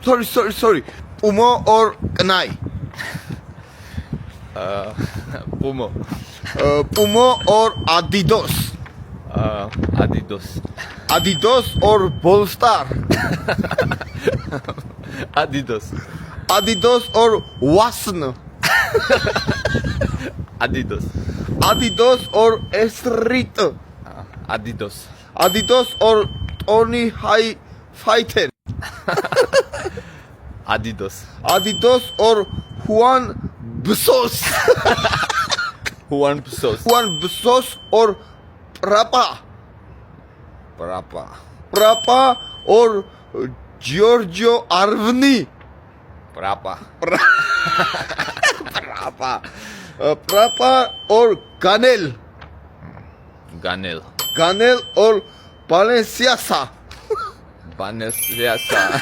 Sorry. Pumo or Knai? Pumo. Pumo or Adidas? Adidas. Adidas or Polestar? Adidas. Adidas or Wasn? Adidas. Adidas or Street? Adidas. Adidas or Tony High Fighter? Adidas. Adidas or Juan Bezos? Juan Bezos. Juan Bezos or Prapa? Prapa. Or Giorgio Arvani? Prapa. Prapa or Ganel? Ganel or Balenciaga? Balenciaga.